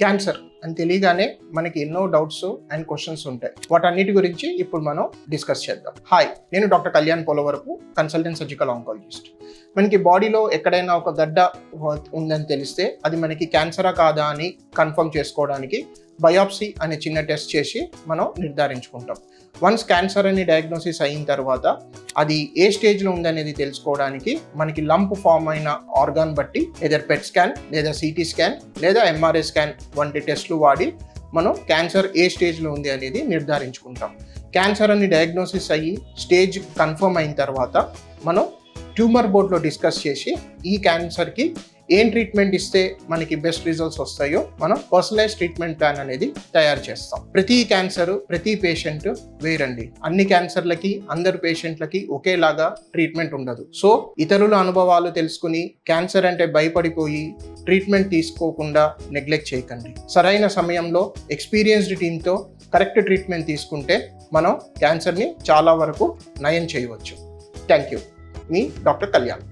Cancer అని తెలియగానే మనకి ఎన్నో డౌట్స్ అండ్ క్వశ్చన్స్ ఉంటాయి. వాటన్నిటి గురించి ఇప్పుడు మనం డిస్కస్ చేద్దాం. హాయ్, నేను doctor Kalyan Polavarapu, consultant surgical oncologist. మనకి బాడీలో ఎక్కడైనా ఒక గడ్డ ఉందని తెలిస్తే అది మనకి క్యాన్సరా కాదా అని కన్ఫర్మ్ చేసుకోవడానికి బయాప్సీ అనే చిన్న టెస్ట్ చేసి మనం నిర్ధారించుకుంటాం. వన్స్ క్యాన్సర్ అని డయాగ్నోసిస్ అయిన తర్వాత అది ఏ స్టేజ్లో ఉందనేది తెలుసుకోవడానికి మనకి లంప్ ఫామ్ అయిన ఆర్గాన్ బట్టి ఎదర్ పెట్ స్కాన్ లేదా సిటీ స్కాన్ లేదా ఎంఆర్ఐ స్కాన్ వంటి టెస్టులు వాడి మనం క్యాన్సర్ ఏ స్టేజ్లో ఉంది అనేది నిర్ధారించుకుంటాం. క్యాన్సర్ అని డయాగ్నోసిస్ అయ్యి స్టేజ్ కన్ఫర్మ్ అయిన తర్వాత మనం ట్యూమర్ బోర్డ్లో డిస్కస్ చేసి ఈ క్యాన్సర్కి ఏం ట్రీట్మెంట్ ఇస్తే మనకి బెస్ట్ రిజల్ట్స్ వస్తాయో మనం పర్సనలైజ్ ట్రీట్మెంట్ ప్లాన్ అనేది తయారు చేస్తాం. ప్రతి క్యాన్సర్, ప్రతి పేషెంట్ వేరండి. అన్ని క్యాన్సర్లకి అందరు పేషెంట్లకి ఒకేలాగా ట్రీట్మెంట్ ఉండదు. సో ఇతరుల అనుభవాలు తెలుసుకుని క్యాన్సర్ అంటే భయపడిపోయి ట్రీట్మెంట్ తీసుకోకుండా నెగ్లెక్ట్ చేయకండి. సరైన సమయంలో ఎక్స్పీరియన్స్డ్ టీమ్తో కరెక్ట్ ట్రీట్మెంట్ తీసుకుంటే మనం క్యాన్సర్ని చాలా వరకు నయం చేయవచ్చు. Thank you. Me doctor Kalyan.